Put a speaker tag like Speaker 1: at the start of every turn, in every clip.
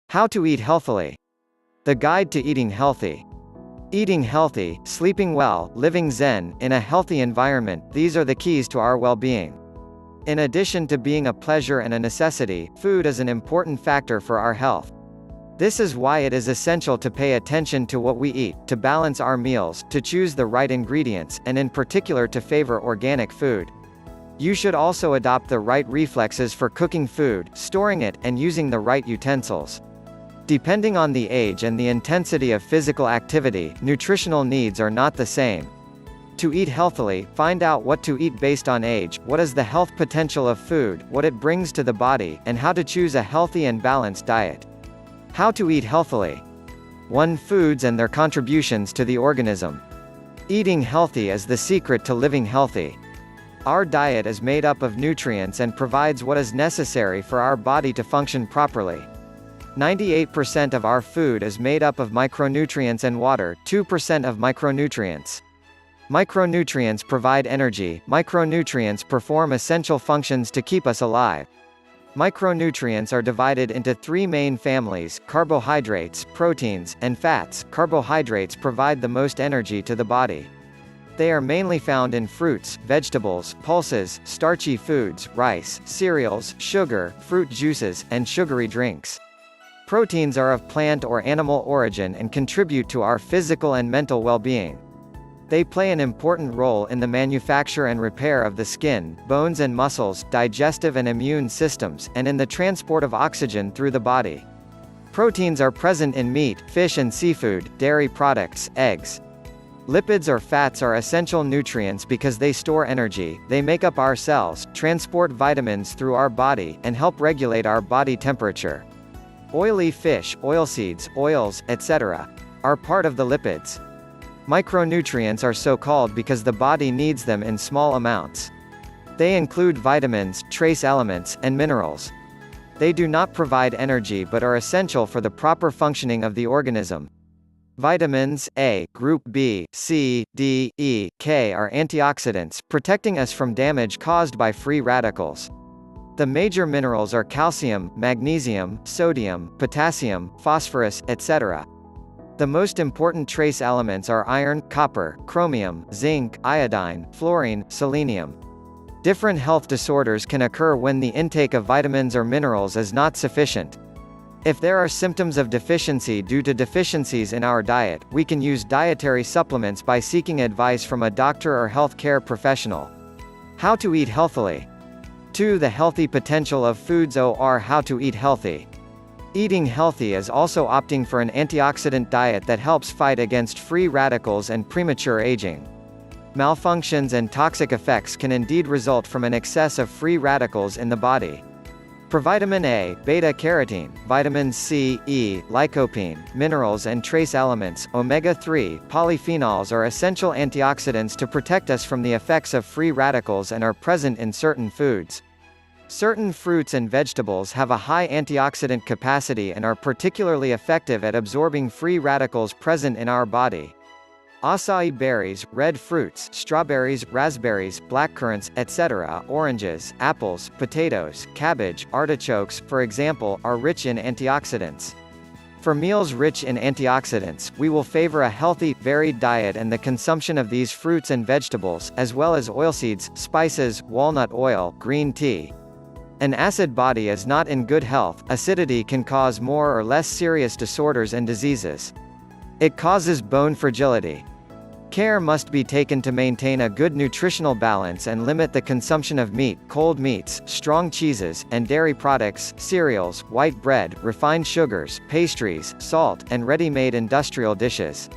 Speaker 1: How to eat healthily. The guide to eating healthy. Eating healthy, sleeping well, living zen, in a healthy environment, these are the keys to our well-being. In addition to being a pleasure and a necessity, food is an important factor for our health. This is why it is essential to pay attention to what we eat, to balance our meals, to choose the right ingredients, and in particular to favor organic food. You should also adopt the right reflexes for cooking food, storing it, and using the right utensils. Depending on the age and the intensity of physical activity, nutritional needs are not the same. To eat healthily, find out what to eat based on age, what is the health potential of food, what it brings to the body, and how to choose a healthy and balanced diet. How to eat healthily. 1. Foods and their contributions to the organism. Eating healthy is the secret to living healthy. Our diet is made up of nutrients and provides what is necessary for our body to function properly. 98% of our food is made up of micronutrients and water, 2% of micronutrients. Micronutrients provide energy, micronutrients perform essential functions to keep us alive. Micronutrients are divided into 3 main families: carbohydrates, proteins, and fats. Carbohydrates provide the most energy to the body. They are mainly found in fruits, vegetables, pulses, starchy foods, rice, cereals, sugar, fruit juices, and sugary drinks. Proteins are of plant or animal origin and contribute to our physical and mental well-being. They play an important role in the manufacture and repair of the skin, bones and muscles, digestive and immune systems, and in the transport of oxygen through the body. Proteins are present in meat, fish and seafood, dairy products, eggs. Lipids or fats are essential nutrients because they store energy, they make up our cells, transport vitamins through our body, and help regulate our body temperature. Oily fish, oilseeds, oils, etc. are part of the lipids. Micronutrients are so called because the body needs them in small amounts. They include vitamins, trace elements, and minerals. They do not provide energy but are essential for the proper functioning of the organism. Vitamins A, Group B, C, D, E, K are antioxidants, protecting us from damage caused by free radicals. The major minerals are calcium, magnesium, sodium, potassium, phosphorus, etc. The most important trace elements are iron, copper, chromium, zinc, iodine, fluorine, selenium. Different health disorders can occur when the intake of vitamins or minerals is not sufficient. If there are symptoms of deficiency due to deficiencies in our diet, we can use dietary supplements by seeking advice from a doctor or health care professional. How to eat healthily. 2. The healthy potential of foods or how to eat healthy. Eating healthy is also opting for an antioxidant diet that helps fight against free radicals and premature aging. Malfunctions and toxic effects can indeed result from an excess of free radicals in the body. Provitamin A, beta-carotene, vitamins C, E, lycopene, minerals and trace elements, omega-3, polyphenols are essential antioxidants to protect us from the effects of free radicals and are present in certain foods. Certain fruits and vegetables have a high antioxidant capacity and are particularly effective at absorbing free radicals present in our body. Acai berries, red fruits, strawberries, raspberries, blackcurrants, etc., oranges, apples, potatoes, cabbage, artichokes, for example, are rich in antioxidants. For meals rich in antioxidants, we will favor a healthy, varied diet and the consumption of these fruits and vegetables, as well as oilseeds, spices, walnut oil, green tea. An acid body is not in good health. Acidity can cause more or less serious disorders and diseases. It causes bone fragility. Care must be taken to maintain a good nutritional balance and limit the consumption of meat, cold meats, strong cheeses, and dairy products, cereals, white bread, refined sugars, pastries, salt, and ready-made industrial dishes.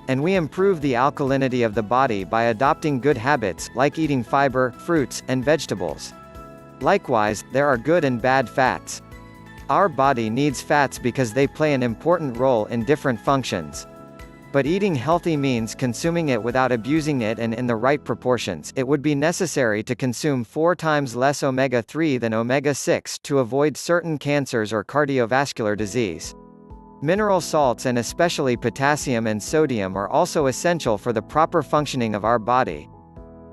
Speaker 1: And we improve the alkalinity of the body by adopting good habits, like eating fiber, fruits, and vegetables. Likewise, there are good and bad fats. Our body needs fats because they play an important role in different functions. But eating healthy means consuming it without abusing it and in the right proportions. It would be necessary to consume 4 times less omega-3 than omega-6 to avoid certain cancers or cardiovascular disease. Mineral salts and especially potassium and sodium are also essential for the proper functioning of our body.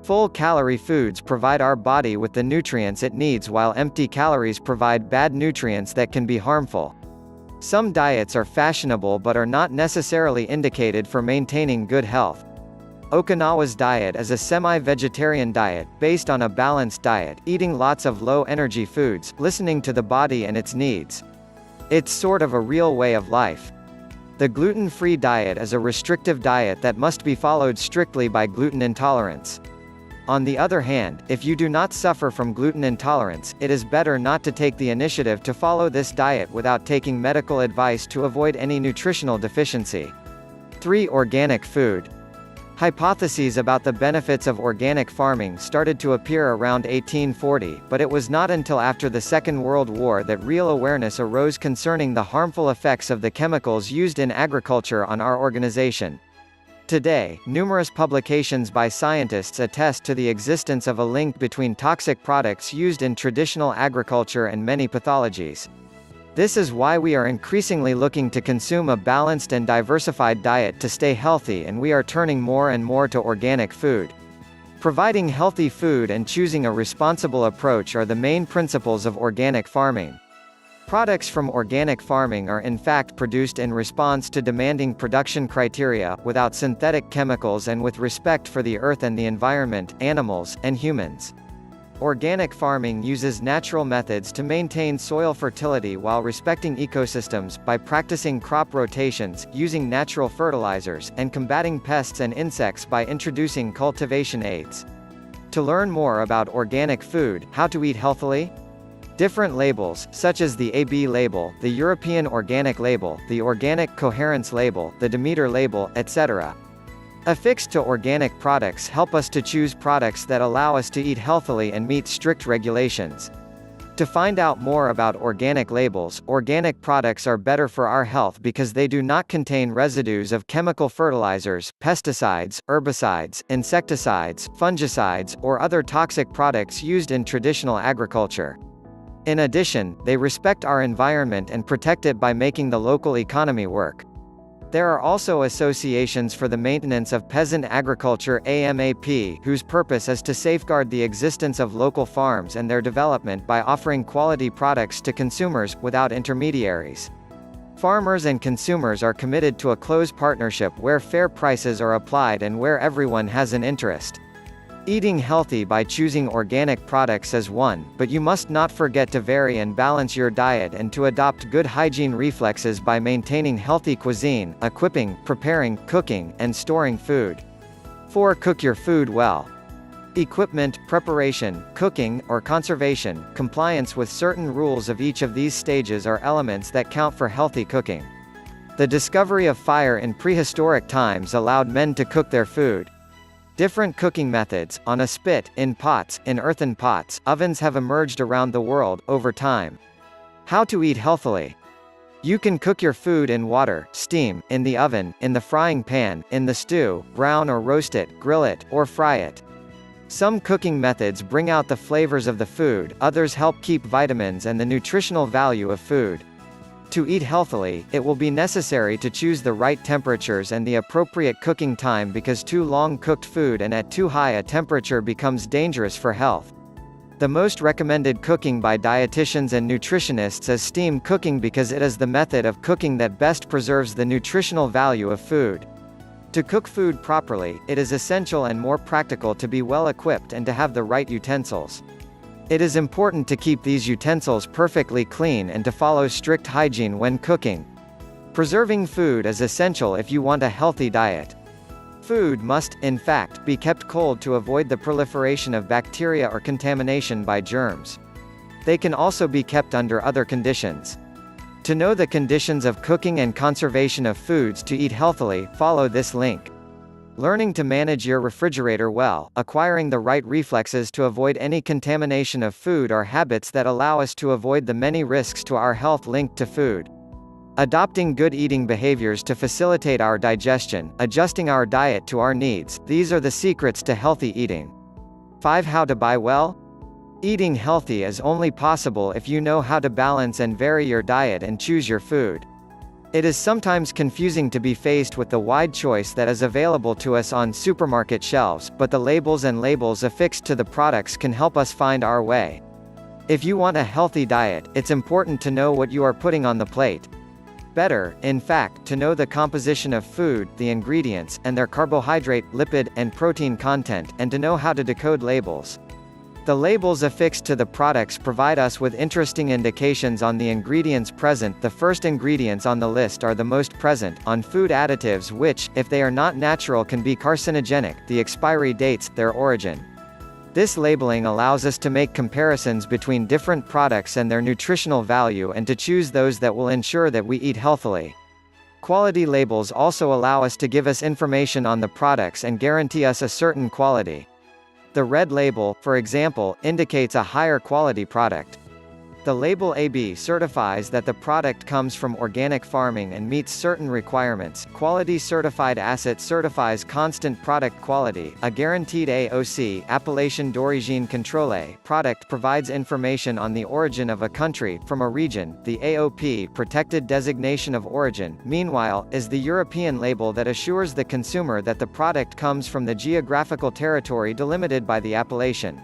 Speaker 1: Full-calorie foods provide our body with the nutrients it needs while empty calories provide bad nutrients that can be harmful. Some diets are fashionable but are not necessarily indicated for maintaining good health. Okinawa's diet is a semi-vegetarian diet, based on a balanced diet, eating lots of low-energy foods, listening to the body and its needs. It's sort of a real way of life. The gluten-free diet is a restrictive diet that must be followed strictly by gluten intolerance. On the other hand, if you do not suffer from gluten intolerance, it is better not to take the initiative to follow this diet without taking medical advice to avoid any nutritional deficiency. 3. Organic food. Hypotheses about the benefits of organic farming started to appear around 1840, but it was not until after the Second World War that real awareness arose concerning the harmful effects of the chemicals used in agriculture on our organization. Today, numerous publications by scientists attest to the existence of a link between toxic products used in traditional agriculture and many pathologies. This is why we are increasingly looking to consume a balanced and diversified diet to stay healthy, and we are turning more and more to organic food. Providing healthy food and choosing a responsible approach are the main principles of organic farming. Products from organic farming are in fact produced in response to demanding production criteria, without synthetic chemicals and with respect for the earth and the environment, animals, and humans. Organic farming uses natural methods to maintain soil fertility while respecting ecosystems, by practicing crop rotations, using natural fertilizers, and combating pests and insects by introducing cultivation aids. To learn more about organic food, how to eat healthily? Different labels, such as the AB label, the European Organic Label, the Organic Coherence Label, the Demeter Label, etc. Affixed to organic products help us to choose products that allow us to eat healthily and meet strict regulations. To find out more about organic labels, organic products are better for our health because they do not contain residues of chemical fertilizers, pesticides, herbicides, insecticides, fungicides, or other toxic products used in traditional agriculture. In addition, they respect our environment and protect it by making the local economy work. There are also associations for the maintenance of peasant agriculture (AMAP), whose purpose is to safeguard the existence of local farms and their development by offering quality products to consumers, without intermediaries. Farmers and consumers are committed to a close partnership where fair prices are applied and where everyone has an interest. Eating healthy by choosing organic products is one, but you must not forget to vary and balance your diet and to adopt good hygiene reflexes by maintaining healthy cuisine, equipping, preparing, cooking, and storing food. 4. Cook your food well. Equipment, preparation, cooking, or conservation, compliance with certain rules of each of these stages are elements that count for healthy cooking. The discovery of fire in prehistoric times allowed men to cook their food. Different cooking methods, on a spit, in pots, in earthen pots, ovens have emerged around the world, over time. How to eat healthily. You can cook your food in water, steam, in the oven, in the frying pan, in the stew, brown or roast it, grill it, or fry it. Some cooking methods bring out the flavors of the food, others help keep vitamins and the nutritional value of food. To eat healthily, it will be necessary to choose the right temperatures and the appropriate cooking time, because too long cooked food and at too high a temperature becomes dangerous for health. The most recommended cooking by dietitians and nutritionists is steam cooking because it is the method of cooking that best preserves the nutritional value of food. To cook food properly, it is essential and more practical to be well equipped and to have the right utensils. It is important to keep these utensils perfectly clean and to follow strict hygiene when cooking. Preserving food is essential if you want a healthy diet. Food must, in fact, be kept cold to avoid the proliferation of bacteria or contamination by germs. They can also be kept under other conditions. To know the conditions of cooking and conservation of foods to eat healthily, follow this link. Learning to manage your refrigerator well, acquiring the right reflexes to avoid any contamination of food are habits that allow us to avoid the many risks to our health linked to food. Adopting good eating behaviors to facilitate our digestion, adjusting our diet to our needs, these are the secrets to healthy eating. 5. How to buy well? Eating healthy is only possible if you know how to balance and vary your diet and choose your food. It is sometimes confusing to be faced with the wide choice that is available to us on supermarket shelves, but the labels and labels affixed to the products can help us find our way. If you want a healthy diet, it's important to know what you are putting on the plate. better, in fact, to know the composition of food, the ingredients, and their carbohydrate, lipid, and protein content, and to know how to decode labels. The labels affixed to the products provide us with interesting indications on the ingredients present. The first ingredients on the list are the most present, on food additives which, if they are not natural, can be carcinogenic, the expiry dates, their origin. This labeling allows us to make comparisons between different products and their nutritional value and to choose those that will ensure that we eat healthily. Quality labels also allow us to give us information on the products and guarantee us a certain quality. The red label, for example, indicates a higher quality product. The label AB certifies that the product comes from organic farming and meets certain requirements. Quality Certified Asset certifies constant product quality. A guaranteed AOC (Appellation d'origine contrôlée) product provides information on the origin of a country, from a region. The AOP Protected Designation of Origin, meanwhile, is the European label that assures the consumer that the product comes from the geographical territory delimited by the appellation.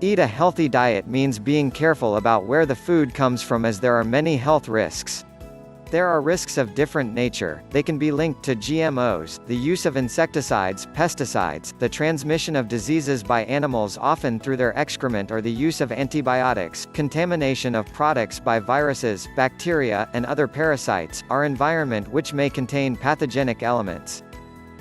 Speaker 1: Eat a healthy diet means being careful about where the food comes from, as there are many health risks. There are risks of different nature. They can be linked to GMOs, the use of insecticides, pesticides, the transmission of diseases by animals often through their excrement, or the use of antibiotics, contamination of products by viruses, bacteria, and other parasites, our environment which may contain pathogenic elements.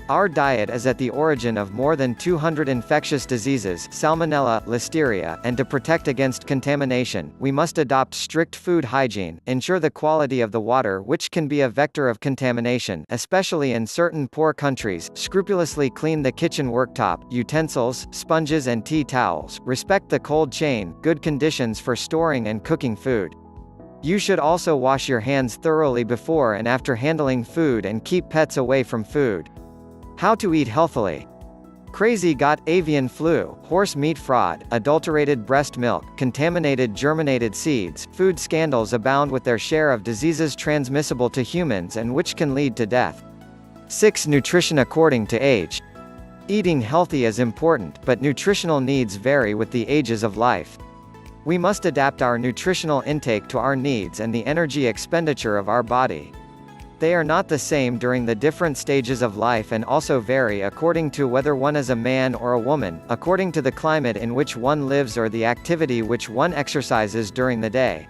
Speaker 1: Our diet is at the origin of more than 200 infectious diseases, Salmonella, Listeria, and to protect against contamination, we must adopt strict food hygiene, ensure the quality of the water which can be a vector of contamination, especially in certain poor countries, scrupulously clean the kitchen worktop, utensils, sponges and tea towels, respect the cold chain, good conditions for storing and cooking food. You should also wash your hands thoroughly before and after handling food and keep pets away from food. How to eat healthily. Crazy got avian flu, horse meat fraud, adulterated breast milk, contaminated germinated seeds. Food scandals abound with their share of diseases transmissible to humans and which can lead to death. 6. Nutrition according to age. Eating healthy is important, but nutritional needs vary with the ages of life. We must adapt our nutritional intake to our needs and the energy expenditure of our body. They are not the same during the different stages of life and also vary according to whether one is a man or a woman, according to the climate in which one lives or the activity which one exercises during the day.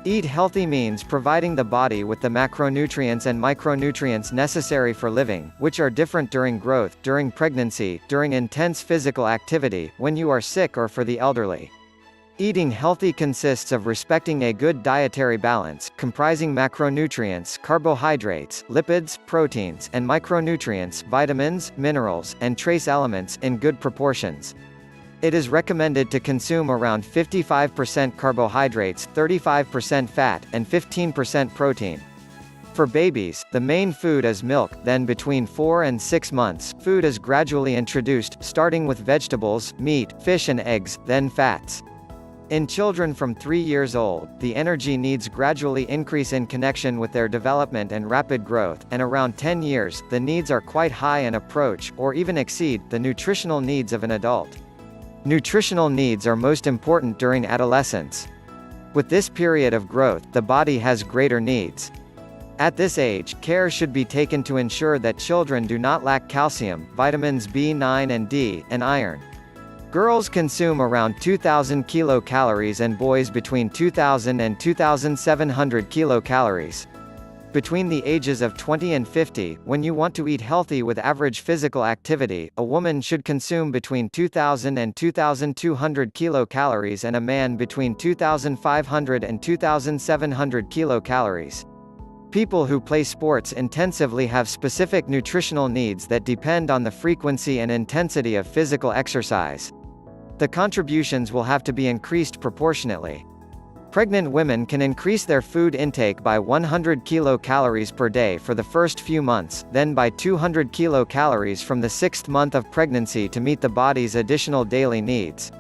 Speaker 1: Eat healthy means providing the body with the macronutrients and micronutrients necessary for living, which are different during growth, during pregnancy, during intense physical activity, when you are sick, or for the elderly. Eating healthy consists of respecting a good dietary balance, comprising macronutrients, carbohydrates, lipids, proteins, and micronutrients, vitamins, minerals, and trace elements, in good proportions. It is recommended to consume around 55% carbohydrates, 35% fat, and 15% protein. For babies, the main food is milk, then between 4 and 6 months, food is gradually introduced, starting with vegetables, meat, fish and eggs, then fats. In children from 3 years old, the energy needs gradually increase in connection with their development and rapid growth, and around 10 years, the needs are quite high and approach, or even exceed, the nutritional needs of an adult. Nutritional needs are most important during adolescence. With this period of growth, the body has greater needs. At this age, care should be taken to ensure that children do not lack calcium, vitamins B9 and D, and iron. Girls consume around 2,000 kilocalories and boys between 2,000 and 2,700 kilocalories. Between the ages of 20 and 50, when you want to eat healthy with average physical activity, a woman should consume between 2,000 and 2,200 kilocalories and a man between 2,500 and 2,700 kilocalories. People who play sports intensively have specific nutritional needs that depend on the frequency and intensity of physical exercise. The contributions will have to be increased proportionately. Pregnant women can increase their food intake by 100 kilocalories per day for the first few months, then by 200 kilocalories from the 6th month of pregnancy to meet the body's additional daily needs.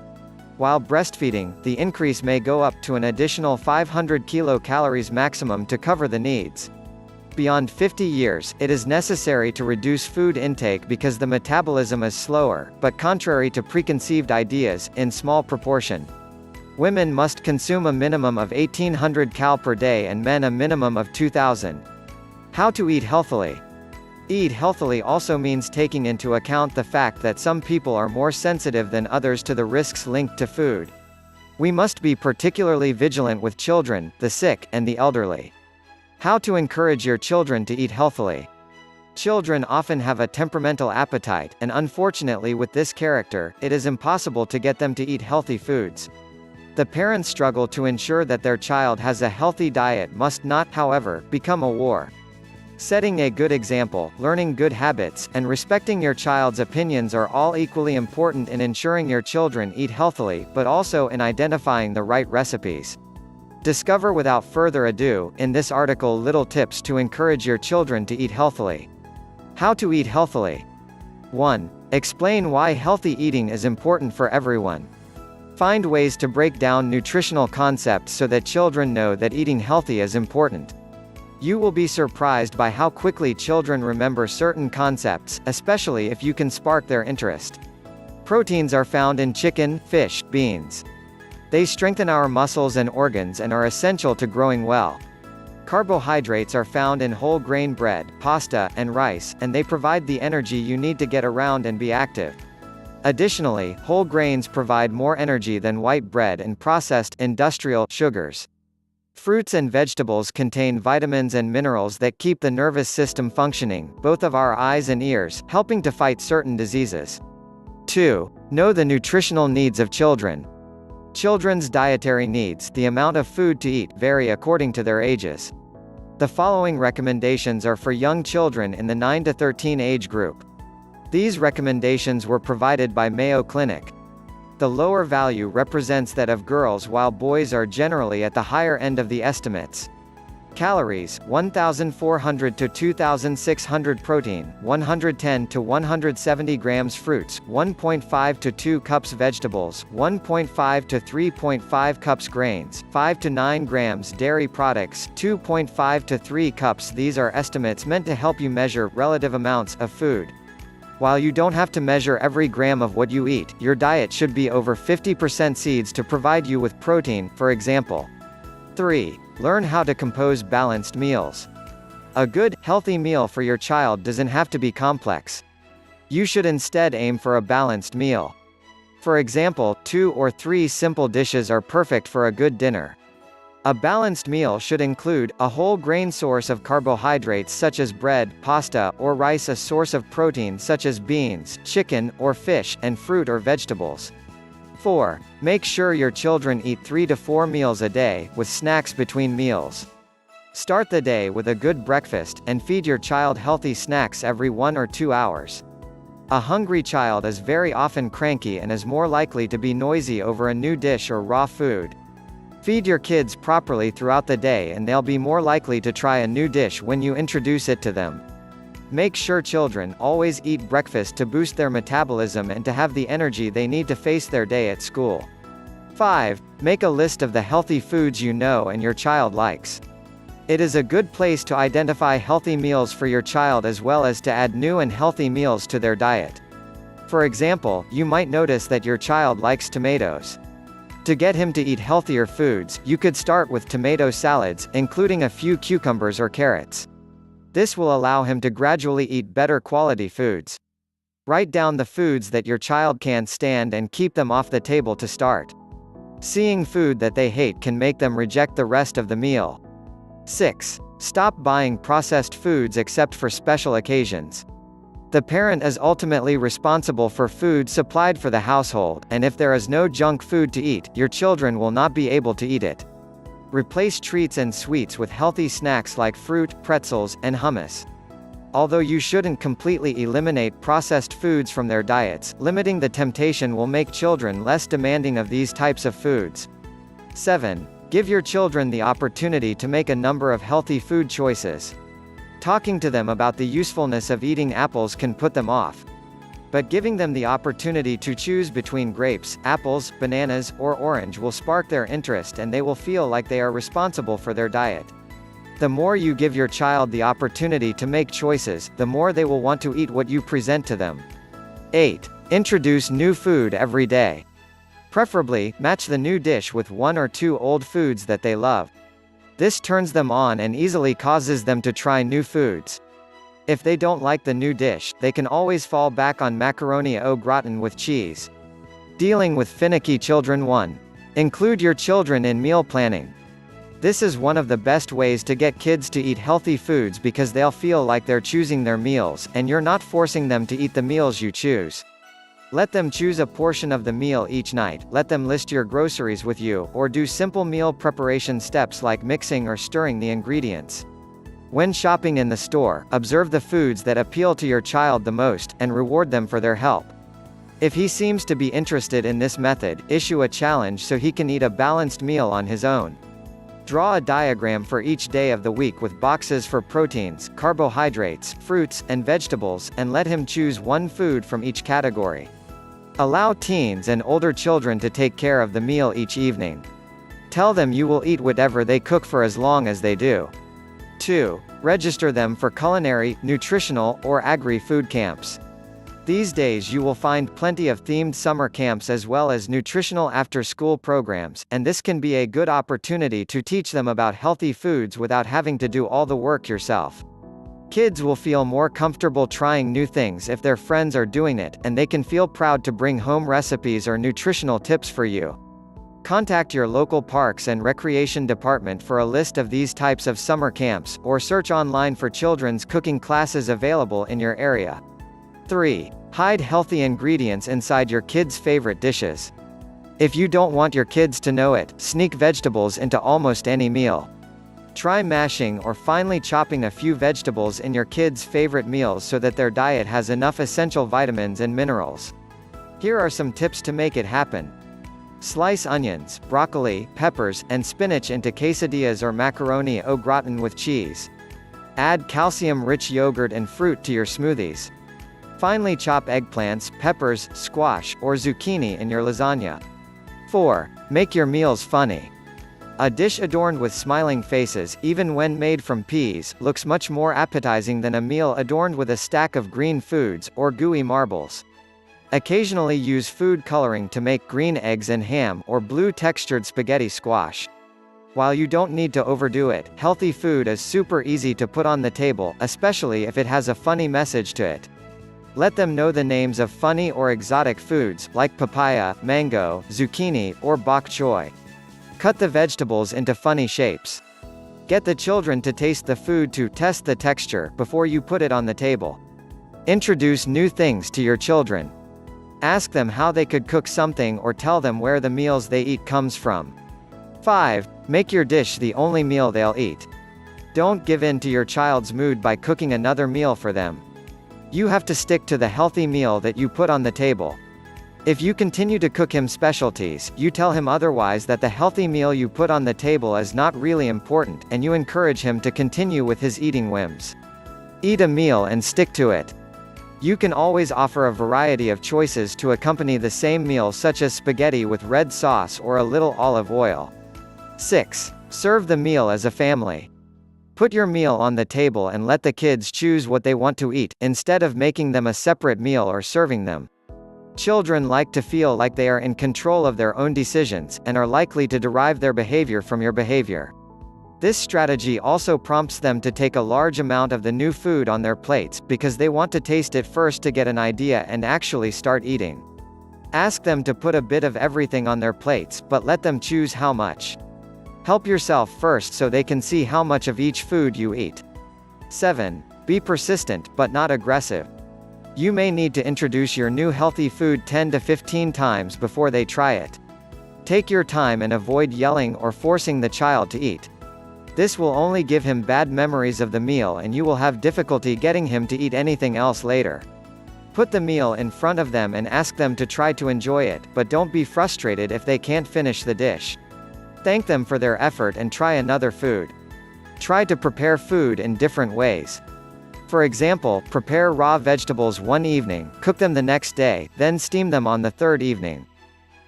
Speaker 1: While breastfeeding, the increase may go up to an additional 500 kilocalories maximum to cover the needs. Beyond 50 years, it is necessary to reduce food intake because the metabolism is slower, but contrary to preconceived ideas, in small proportion. Women must consume a minimum of 1,800 cal per day and men a minimum of 2,000. How to eat healthily. Eat healthily also means taking into account the fact that some people are more sensitive than others to the risks linked to food. We must be particularly vigilant with children, the sick, and the elderly. How to encourage your children to eat healthily. Children often have a temperamental appetite, and unfortunately with this character, it is impossible to get them to eat healthy foods. The parents' struggle to ensure that their child has a healthy diet must not, however, become a war. Setting a good example, learning good habits, and respecting your child's opinions are all equally important in ensuring your children eat healthily, but also in identifying the right recipes. Discover without further ado, in this article, little tips to encourage your children to eat healthily. How to eat healthily. 1. Explain why healthy eating is important for everyone. Find ways to break down nutritional concepts so that children know that eating healthy is important. You will be surprised by how quickly children remember certain concepts, especially if you can spark their interest. Proteins are found in chicken, fish, beans. They strengthen our muscles and organs and are essential to growing well. Carbohydrates are found in whole grain bread, pasta, and rice, and they provide the energy you need to get around and be active. Additionally, whole grains provide more energy than white bread and processed, industrial, sugars. Fruits and vegetables contain vitamins and minerals that keep the nervous system functioning, both of our eyes and ears, helping to fight certain diseases. 2. Know the nutritional needs of children. Children's dietary needs, the amount of food to eat, vary according to their ages. The following recommendations are for young children in the 9 to 13 age group. These recommendations were provided by Mayo Clinic. The lower value represents that of girls while boys are generally at the higher end of the estimates. Calories: 1,400 to 2,600 protein, 110 to 170 grams fruits, 1.5 to 2 cups vegetables, 1.5 to 3.5 cups grains, 5 to 9 grams dairy products, 2.5 to 3 cups. These are estimates meant to help you measure relative amounts of food. While you don't have to measure every gram of what you eat, your diet should be over 50% seeds to provide you with protein, for example. 3. Learn how to compose balanced meals. A good, healthy meal for your child doesn't have to be complex. You should instead aim for a balanced meal. For example, 2 or 3 simple dishes are perfect for a good dinner. A balanced meal should include a whole grain source of carbohydrates such as bread, pasta, or rice, a source of protein such as beans, chicken, or fish, and fruit or vegetables. 4. Make sure your children eat 3 to 4 meals a day, with snacks between meals. Start the day with a good breakfast, and feed your child healthy snacks every 1 or 2 hours. A hungry child is very often cranky and is more likely to be noisy over a new dish or raw food. Feed your kids properly throughout the day and they'll be more likely to try a new dish when you introduce it to them. Make sure children always eat breakfast to boost their metabolism and to have the energy they need to face their day at school. 5. Make a list of the healthy foods you know and your child likes. It is a good place to identify healthy meals for your child as well as to add new and healthy meals to their diet. For example, you might notice that your child likes tomatoes. To get him to eat healthier foods, you could start with tomato salads, including a few cucumbers or carrots. This will allow him to gradually eat better quality foods. Write down the foods that your child can't stand and keep them off the table to start. Seeing food that they hate can make them reject the rest of the meal. 6. Stop buying processed foods except for special occasions. The parent is ultimately responsible for food supplied for the household, and if there is no junk food to eat, your children will not be able to eat it. Replace treats and sweets with healthy snacks like fruit, pretzels, and hummus. Although you shouldn't completely eliminate processed foods from their diets, limiting the temptation will make children less demanding of these types of foods. 7. Give your children the opportunity to make a number of healthy food choices. Talking to them about the usefulness of eating apples can put them off. But giving them the opportunity to choose between grapes, apples, bananas, or orange will spark their interest and they will feel like they are responsible for their diet. The more you give your child the opportunity to make choices, the more they will want to eat what you present to them. 8. Introduce new food every day. Preferably, match the new dish with 1 or 2 old foods that they love. This turns them on and easily causes them to try new foods. If they don't like the new dish, they can always fall back on macaroni au gratin with cheese. Dealing with finicky children. 1. Include your children in meal planning. This is one of the best ways to get kids to eat healthy foods because they'll feel like they're choosing their meals, and you're not forcing them to eat the meals you choose. Let them choose a portion of the meal each night, let them list your groceries with you, or do simple meal preparation steps like mixing or stirring the ingredients. When shopping in the store, observe the foods that appeal to your child the most, and reward them for their help. If he seems to be interested in this method, issue a challenge so he can eat a balanced meal on his own. Draw a diagram for each day of the week with boxes for proteins, carbohydrates, fruits, and vegetables, and let him choose one food from each category. Allow teens and older children to take care of the meal each evening. Tell them you will eat whatever they cook for as long as they do. 2. Register them for culinary, nutritional, or agri-food camps. These days you will find plenty of themed summer camps as well as nutritional after-school programs, and this can be a good opportunity to teach them about healthy foods without having to do all the work yourself. Kids will feel more comfortable trying new things if their friends are doing it, and they can feel proud to bring home recipes or nutritional tips for you. Contact your local parks and recreation department for a list of these types of summer camps, or search online for children's cooking classes available in your area. 3. Hide healthy ingredients inside your kids' favorite dishes. If you don't want your kids to know it, sneak vegetables into almost any meal. Try mashing or finely chopping a few vegetables in your kids' favorite meals so that their diet has enough essential vitamins and minerals. Here are some tips to make it happen. Slice onions, broccoli, peppers, and spinach into quesadillas or macaroni au gratin with cheese. Add calcium-rich yogurt and fruit to your smoothies. Finely chop eggplants, peppers, squash, or zucchini in your lasagna. 4. Make your meals funny. A dish adorned with smiling faces, even when made from peas, looks much more appetizing than a meal adorned with a stack of green foods, or gooey marbles. Occasionally use food coloring to make green eggs and ham, or blue textured spaghetti squash. While you don't need to overdo it, healthy food is super easy to put on the table, especially if it has a funny message to it. Let them know the names of funny or exotic foods, like papaya, mango, zucchini, or bok choy. Cut the vegetables into funny shapes. Get the children to taste the food to test the texture before you put it on the table. Introduce new things to your children. Ask them how they could cook something or tell them where the meals they eat comes from. 5. Make your dish the only meal they'll eat. Don't give in to your child's mood by cooking another meal for them. You have to stick to the healthy meal that you put on the table. If you continue to cook him specialties, you tell him otherwise that the healthy meal you put on the table is not really important, and you encourage him to continue with his eating whims. Eat a meal and stick to it. You can always offer a variety of choices to accompany the same meal, such as spaghetti with red sauce or a little olive oil. 6. Serve the meal as a family. Put your meal on the table and let the kids choose what they want to eat, instead of making them a separate meal or serving them. Children like to feel like they are in control of their own decisions, and are likely to derive their behavior from your behavior. This strategy also prompts them to take a large amount of the new food on their plates, because they want to taste it first to get an idea and actually start eating. Ask them to put a bit of everything on their plates, but let them choose how much. Help yourself first so they can see how much of each food you eat. 7. Be persistent, but not aggressive. You may need to introduce your new healthy food 10 to 15 times before they try it. Take your time and avoid yelling or forcing the child to eat. This will only give him bad memories of the meal, and you will have difficulty getting him to eat anything else later. Put the meal in front of them and ask them to try to enjoy it, but don't be frustrated if they can't finish the dish. Thank them for their effort and try another food. Try to prepare food in different ways. For example, prepare raw vegetables one evening, cook them the next day, then steam them on the third evening.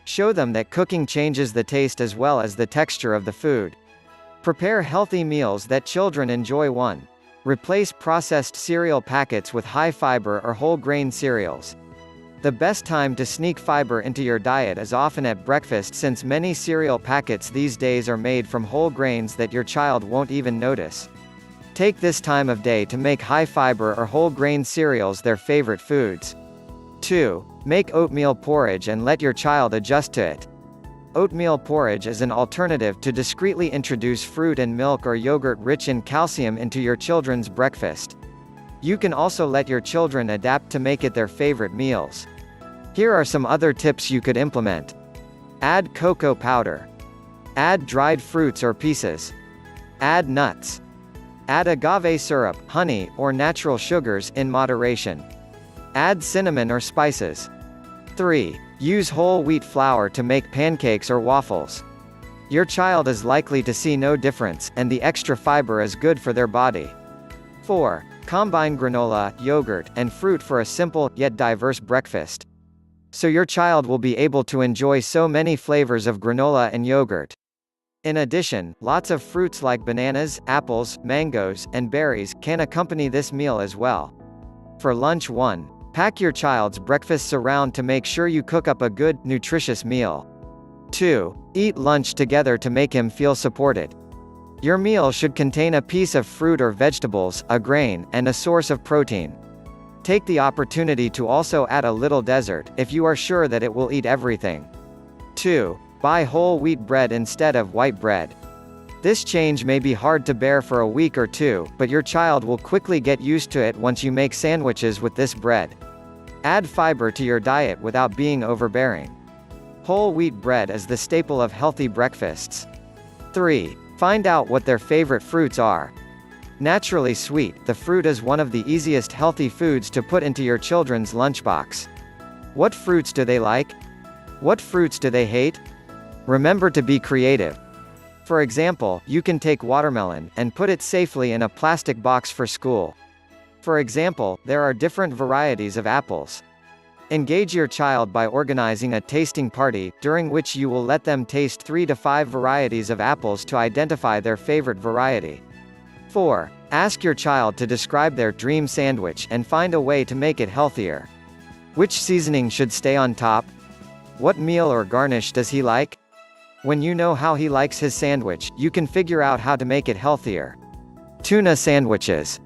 Speaker 1: Show them that cooking changes the taste as well as the texture of the food. Prepare healthy meals that children enjoy. 1. Replace processed cereal packets with high-fiber or whole-grain cereals. The best time to sneak fiber into your diet is often at breakfast, since many cereal packets these days are made from whole grains that your child won't even notice. Take this time of day to make high-fiber or whole-grain cereals their favorite foods. 2. Make oatmeal porridge and let your child adjust to it. Oatmeal porridge is an alternative to discreetly introduce fruit and milk or yogurt rich in calcium into your children's breakfast. You can also let your children adapt to make it their favorite meals. Here are some other tips you could implement. Add cocoa powder. Add dried fruits or pieces. Add nuts. Add agave syrup, honey, or natural sugars in moderation. Add cinnamon or spices. 3. Use whole wheat flour to make pancakes or waffles. Your child is likely to see no difference, and the extra fiber is good for their body. 4. Combine granola, yogurt, and fruit for a simple, yet diverse breakfast. So your child will be able to enjoy so many flavors of granola and yogurt. In addition, lots of fruits like bananas, apples, mangoes, and berries can accompany this meal as well. For lunch 1. Pack your child's breakfasts around to make sure you cook up a good, nutritious meal. 2. Eat lunch together to make him feel supported. Your meal should contain a piece of fruit or vegetables, a grain, and a source of protein. Take the opportunity to also add a little dessert, if you are sure that it will eat everything. 2. Buy whole wheat bread instead of white bread. This change may be hard to bear for a week or 2, but your child will quickly get used to it once you make sandwiches with this bread. Add fiber to your diet without being overbearing. Whole wheat bread is the staple of healthy breakfasts. 3. Find out what their favorite fruits are. Naturally sweet, the fruit is one of the easiest healthy foods to put into your children's lunchbox. What fruits do they like? What fruits do they hate? Remember to be creative. For example, you can take watermelon, and put it safely in a plastic box for school. For example, there are different varieties of apples. Engage your child by organizing a tasting party, during which you will let them taste 3 to 5 varieties of apples to identify their favorite variety. 4. Ask your child to describe their dream sandwich, and find a way to make it healthier. Which seasoning should stay on top? What meal or garnish does he like? When you know how he likes his sandwich, you can figure out how to make it healthier. Tuna sandwiches.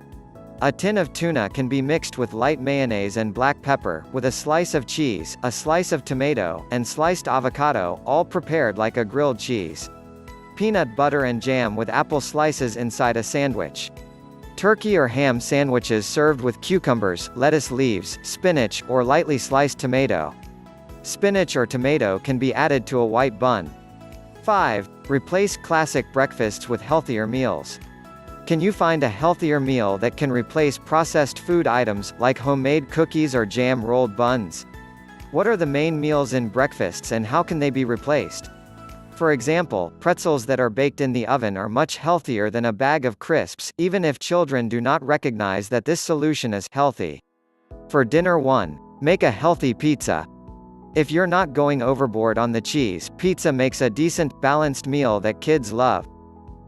Speaker 1: A tin of tuna can be mixed with light mayonnaise and black pepper, with a slice of cheese, a slice of tomato, and sliced avocado, all prepared like a grilled cheese. Peanut butter and jam with apple slices inside a sandwich. Turkey or ham sandwiches served with cucumbers, lettuce leaves, spinach, or lightly sliced tomato. Spinach or tomato can be added to a white bun. 5. Replace classic breakfasts with healthier meals. Can you find a healthier meal that can replace processed food items, like homemade cookies or jam-rolled buns? What are the main meals in breakfasts and how can they be replaced? For example, pretzels that are baked in the oven are much healthier than a bag of crisps, even if children do not recognize that this solution is healthy. For dinner 1. Make a healthy pizza. If you're not going overboard on the cheese, pizza makes a decent, balanced meal that kids love.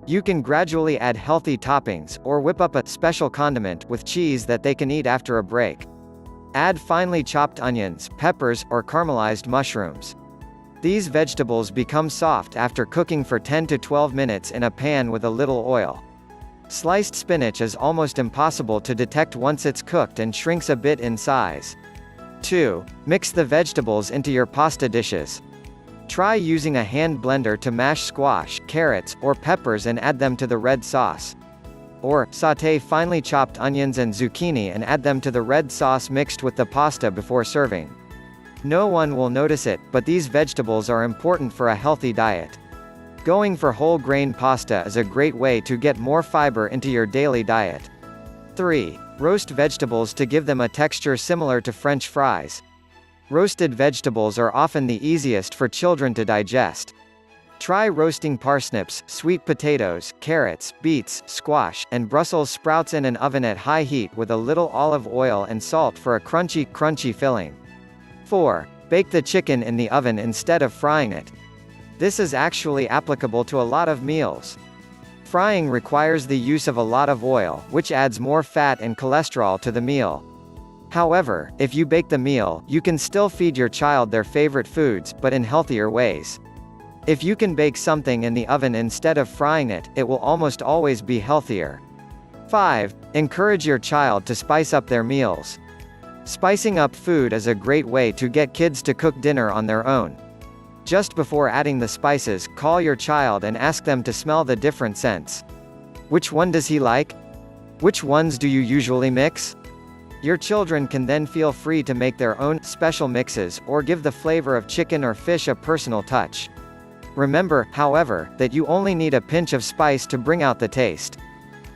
Speaker 1: You can gradually add healthy toppings, or whip up a special condiment with cheese that they can eat after a break. Add finely chopped onions, peppers, or caramelized mushrooms. These vegetables become soft after cooking for 10 to 12 minutes in a pan with a little oil. Sliced spinach is almost impossible to detect once it's cooked and shrinks a bit in size. 2. Mix the vegetables into your pasta dishes. Try using a hand blender to mash squash, carrots, or peppers and add them to the red sauce. Or, sauté finely chopped onions and zucchini and add them to the red sauce mixed with the pasta before serving. No one will notice it, but these vegetables are important for a healthy diet. Going for whole grain pasta is a great way to get more fiber into your daily diet. 3. Roast vegetables to give them a texture similar to French fries. Roasted vegetables are often the easiest for children to digest. Try roasting parsnips, sweet potatoes, carrots, beets, squash, and Brussels sprouts in an oven at high heat with a little olive oil and salt for a crunchy filling. 4. Bake the chicken in the oven instead of frying it. This is actually applicable to a lot of meals. Frying requires the use of a lot of oil, which adds more fat and cholesterol to the meal. However, if you bake the meal, you can still feed your child their favorite foods, but in healthier ways. If you can bake something in the oven instead of frying it, it will almost always be healthier. 5. Encourage your child to spice up their meals. Spicing up food is a great way to get kids to cook dinner on their own. Just before adding the spices, call your child and ask them to smell the different scents. Which one does he like? Which ones do you usually mix? Your children can then feel free to make their own special mixes, or give the flavor of chicken or fish a personal touch. Remember, however, that you only need a pinch of spice to bring out the taste.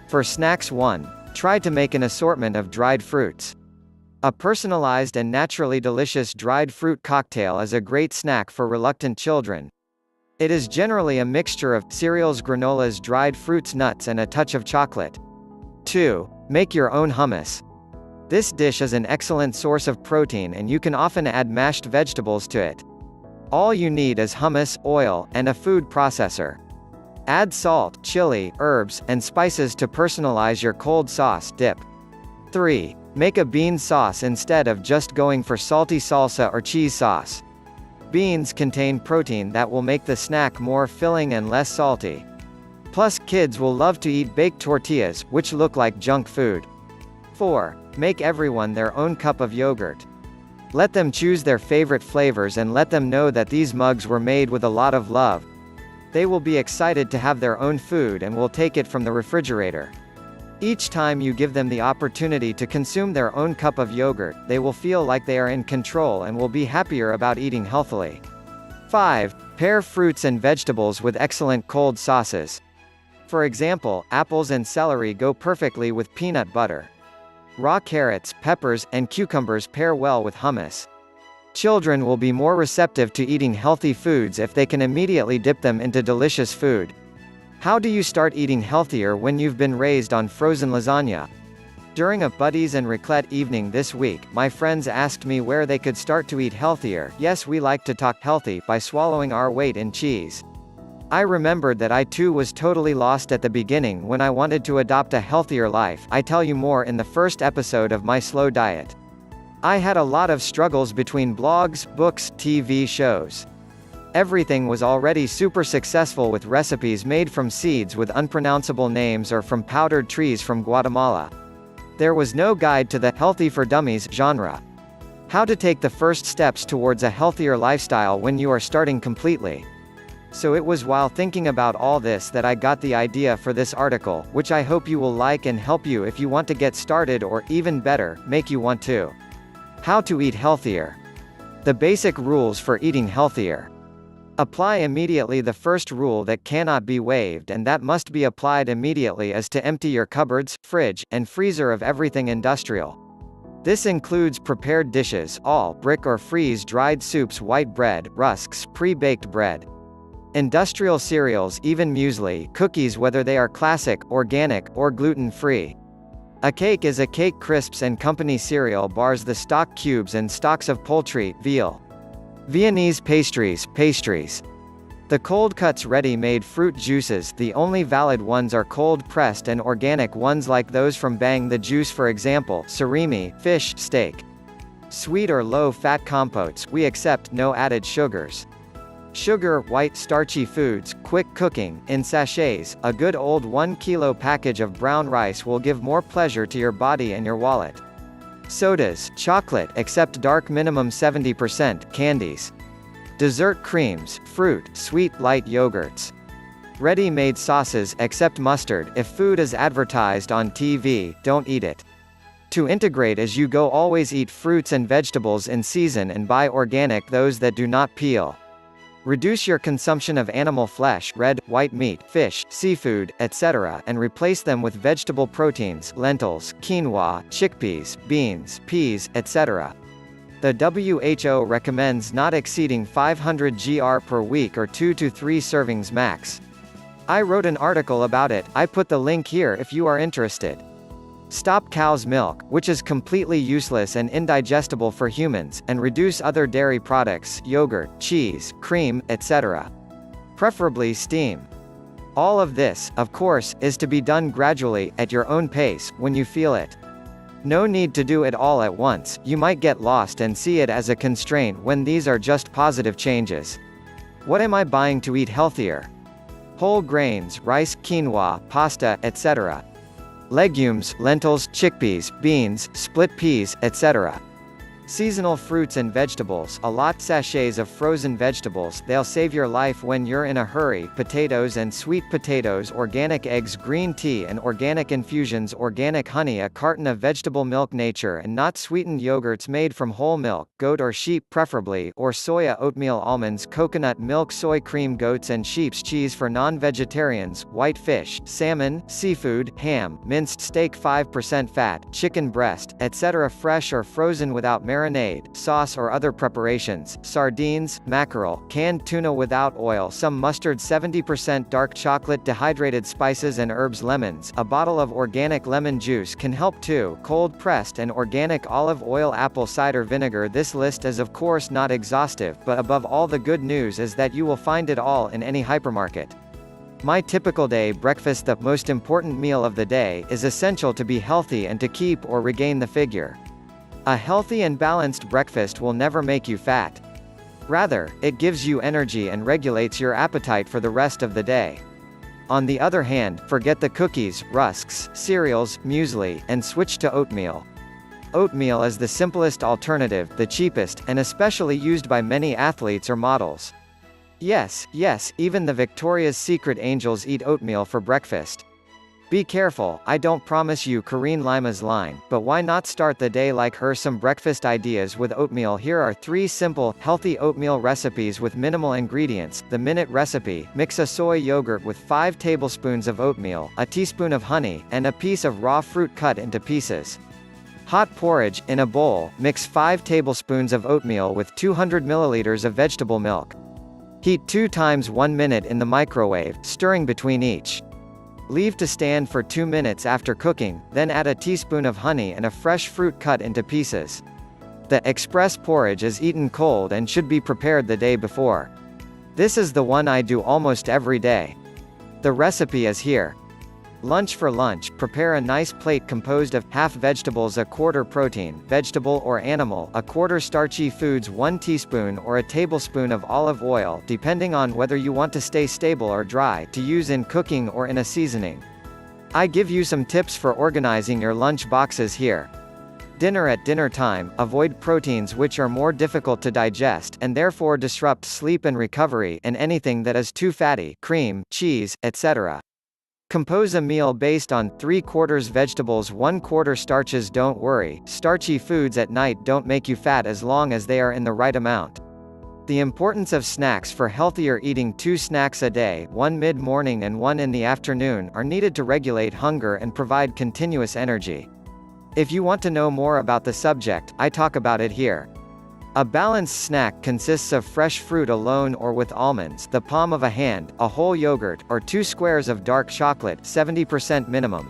Speaker 1: For snacks 1. Try to make an assortment of dried fruits. A personalized and naturally delicious dried fruit cocktail is a great snack for reluctant children. It is generally a mixture of cereals, granolas, dried fruits, nuts, and a touch of chocolate. 2. Make your own hummus. This dish is an excellent source of protein, and you can often add mashed vegetables to it. All you need is hummus, oil, and a food processor. Add salt, chili, herbs, and spices to personalize your cold sauce dip. 3. Make a bean sauce instead of just going for salty salsa or cheese sauce. Beans contain protein that will make the snack more filling and less salty. Plus, kids will love to eat baked tortillas, which look like junk food. 4. Make everyone their own cup of yogurt. Let them choose their favorite flavors and let them know that these mugs were made with a lot of love. They will be excited to have their own food and will take it from the refrigerator. Each time you give them the opportunity to consume their own cup of yogurt, they will feel like they are in control and will be happier about eating healthily. 5. Pair fruits and vegetables with excellent cold sauces. For example, apples and celery go perfectly with peanut butter. Raw carrots, peppers, and cucumbers pair well with hummus. Children will be more receptive to eating healthy foods if they can immediately dip them into delicious food. How do you start eating healthier when you've been raised on frozen lasagna? During a buddies and raclette evening this week, my friends asked me where they could start to eat healthier. Yes, we like to talk healthy by swallowing our weight in cheese. I remembered that I too was totally lost at the beginning when I wanted to adopt a healthier life. I tell you more in the first episode of my slow diet. I had a lot of struggles between blogs, books, TV shows. Everything was already super successful with recipes made from seeds with unpronounceable names or from powdered trees from Guatemala. There was no guide to the healthy for dummies genre. How to take the first steps towards a healthier lifestyle when you are starting completely. So it was while thinking about all this that I got the idea for this article, which I hope you will like and help you if you want to get started, or even better, make you want to. How to eat healthier. The basic rules for eating healthier. Apply immediately. The first rule that cannot be waived and that must be applied immediately is to empty your cupboards, fridge, and freezer of everything industrial. This includes prepared dishes, all brick or freeze dried soups, white bread, rusks, pre-baked bread. Industrial cereals, even muesli, cookies whether they are classic, organic, or gluten-free. A cake is a cake. Crisps and company cereal bars, the stock cubes and stalks of poultry, veal. Viennese pastries. The cold cuts, ready-made fruit juices, the only valid ones are cold-pressed and organic ones like those from Bang the Juice, for example, surimi, fish, steak. Sweet or low-fat compotes, we accept no added sugars. Sugar, white starchy foods, quick cooking, in sachets. A good old 1 kilo package of brown rice will give more pleasure to your body and your wallet. Sodas, chocolate, except dark, minimum 70%, candies. Dessert creams, fruit, sweet, light yogurts. Ready-made sauces, except mustard. If food is advertised on TV, don't eat it. To integrate as you go, always eat fruits and vegetables in season and buy organic, those that do not peel. Reduce your consumption of animal flesh, red, white meat, fish, seafood, etc., and replace them with vegetable proteins, lentils, quinoa, chickpeas, beans, peas, etc. The WHO recommends not exceeding 500 gr per week, or 2 to 3 servings max. I wrote an article about it. I put the link here if you are interested. Stop cow's milk, which is completely useless and indigestible for humans, and reduce other dairy products, yogurt, cheese, cream, etc. Preferably steam. All of this, of course, is to be done gradually, at your own pace, when you feel it. No need to do it all at once, you might get lost and see it as a constraint when these are just positive changes. What am I buying to eat healthier? Whole grains, rice, quinoa, pasta, etc. Legumes, lentils, chickpeas, beans, split peas, etc. Seasonal fruits and vegetables, a lot sachets of frozen vegetables, they'll save your life when you're in a hurry, potatoes and sweet potatoes, organic eggs, green tea and organic infusions, organic honey, a carton of vegetable milk, nature and not sweetened yogurts made from whole milk, goat or sheep preferably, or soya, oatmeal, almonds, coconut milk, soy cream, goats and sheep's cheese for non-vegetarians, white fish, salmon, seafood, ham, minced steak 5% fat, chicken breast, etc. fresh or frozen without marinade, sauce or other preparations, sardines, mackerel, canned tuna without oil, some mustard, 70% dark chocolate, dehydrated spices and herbs, lemons, a bottle of organic lemon juice can help too, cold pressed and organic olive oil, apple cider vinegar. This list is of course not exhaustive, but above all the good news is that you will find it all in any hypermarket. My typical day breakfast, the most important meal of the day, is essential to be healthy and to keep or regain the figure. A healthy and balanced breakfast will never make you fat. Rather, it gives you energy and regulates your appetite for the rest of the day. On the other hand, forget the cookies, rusks, cereals, muesli, and switch to oatmeal. Oatmeal is the simplest alternative, the cheapest, and especially used by many athletes or models. Yes, even the Victoria's Secret angels eat oatmeal for breakfast. Be careful, I don't promise you Karine Lima's line, but why not start the day like her? Some breakfast ideas with oatmeal. Here are 3 simple, healthy oatmeal recipes with minimal ingredients. The minute recipe: mix a soy yogurt with 5 tablespoons of oatmeal, a teaspoon of honey, and a piece of raw fruit cut into pieces. Hot porridge: in a bowl, mix 5 tablespoons of oatmeal with 200 milliliters of vegetable milk. Heat 2 times 1 minute in the microwave, stirring between each. Leave to stand for 2 minutes after cooking, then add a teaspoon of honey and a fresh fruit cut into pieces. The express porridge is eaten cold and should be prepared the day before. This is the one I do almost every day. The recipe is here. Lunch: for lunch, prepare a nice plate composed of half vegetables, a quarter protein, vegetable or animal, a quarter starchy foods, 1 teaspoon or a tablespoon of olive oil, depending on whether you want to stay stable or dry, to use in cooking or in a seasoning. I give you some tips for organizing your lunch boxes here. Dinner: at dinner time, avoid proteins which are more difficult to digest, and therefore disrupt sleep and recovery, and anything that is too fatty, cream, cheese, etc. Compose a meal based on 3/4 vegetables, 1/4 starches. Don't worry, starchy foods at night don't make you fat as long as they are in the right amount. The importance of snacks for healthier eating: 2 snacks a day, 1 mid-morning and 1 in the afternoon, are needed to regulate hunger and provide continuous energy. If you want to know more about the subject, I talk about it here. A balanced snack consists of fresh fruit alone or with almonds, the palm of a hand, a whole yogurt, or 2 squares of dark chocolate, 70% minimum.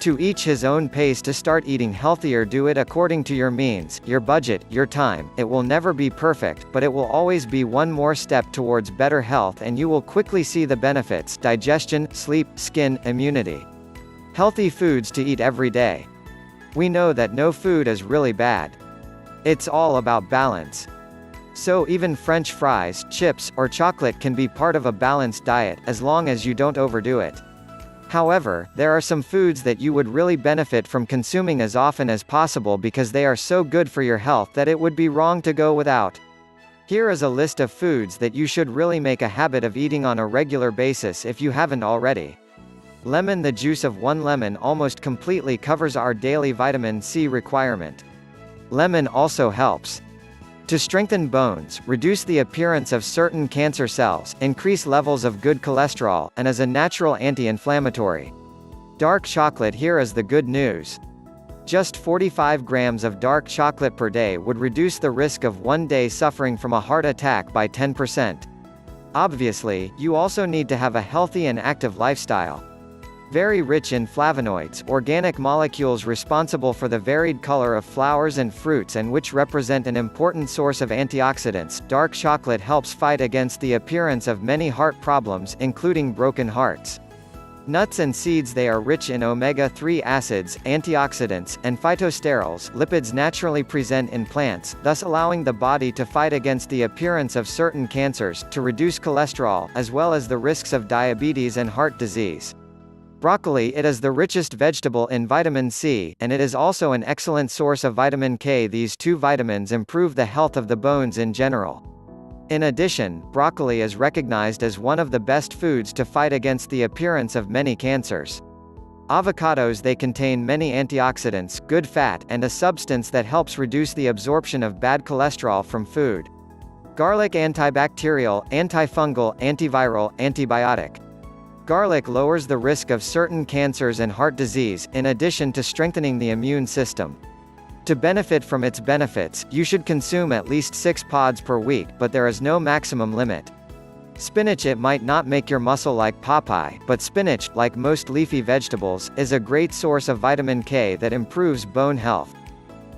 Speaker 1: To each his own pace. To start eating healthier, do it according to your means, your budget, your time. It will never be perfect, but it will always be one more step towards better health, and you will quickly see the benefits: digestion, sleep, skin, immunity. Healthy foods to eat every day. We know that no food is really bad. It's all about balance. So even French fries, chips, or chocolate can be part of a balanced diet, as long as you don't overdo it. However, there are some foods that you would really benefit from consuming as often as possible because they are so good for your health that it would be wrong to go without. Here is a list of foods that you should really make a habit of eating on a regular basis if you haven't already. Lemon: the juice of 1 lemon almost completely covers our daily vitamin C requirement. Lemon also helps to strengthen bones, reduce the appearance of certain cancer cells, increase levels of good cholesterol, and is a natural anti-inflammatory. Dark chocolate: here is the good news. Just 45 grams of dark chocolate per day would reduce the risk of one day suffering from a heart attack by 10%. Obviously, you also need to have a healthy and active lifestyle. Very rich in flavonoids, organic molecules responsible for the varied color of flowers and fruits and which represent an important source of antioxidants. Dark chocolate helps fight against the appearance of many heart problems, including broken hearts. Nuts and seeds. They are rich in omega-3 acids, antioxidants, and phytosterols, lipids naturally present in plants, thus allowing the body to fight against the appearance of certain cancers, to reduce cholesterol, as well as the risks of diabetes and heart disease. Broccoli. It is the richest vegetable in vitamin C, and it is also an excellent source of vitamin K. These two vitamins improve the health of the bones in general. In addition, broccoli is recognized as one of the best foods to fight against the appearance of many cancers. Avocados. They contain many antioxidants, good fat, and a substance that helps reduce the absorption of bad cholesterol from food. Garlic. Antibacterial, antifungal, antiviral, antibiotic. Garlic lowers the risk of certain cancers and heart disease, in addition to strengthening the immune system. To benefit from its benefits, you should consume at least 6 pods per week, but there is no maximum limit. Spinach. It might not make your muscle like Popeye, but spinach, like most leafy vegetables, is a great source of vitamin K that improves bone health.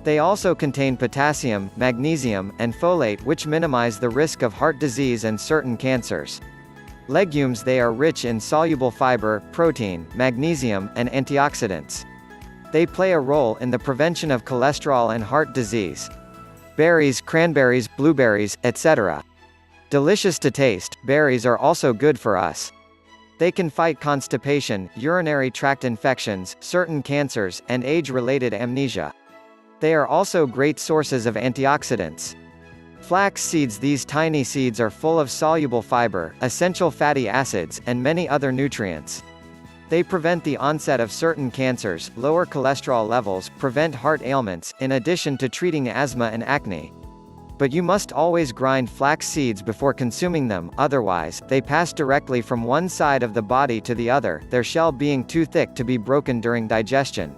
Speaker 1: They also contain potassium, magnesium, and folate, which minimize the risk of heart disease and certain cancers. Legumes. They are rich in soluble fiber, protein, magnesium, and antioxidants. They play a role in the prevention of cholesterol and heart disease. Berries. Cranberries, blueberries, etc. Delicious to taste, berries are also good for us. They can fight constipation, urinary tract infections, certain cancers, and age-related amnesia. They are also great sources of antioxidants. Flax seeds. These tiny seeds are full of soluble fiber, essential fatty acids, and many other nutrients. They prevent the onset of certain cancers, lower cholesterol levels, prevent heart ailments, in addition to treating asthma and acne. But you must always grind flax seeds before consuming them, otherwise, they pass directly from one side of the body to the other, their shell being too thick to be broken during digestion.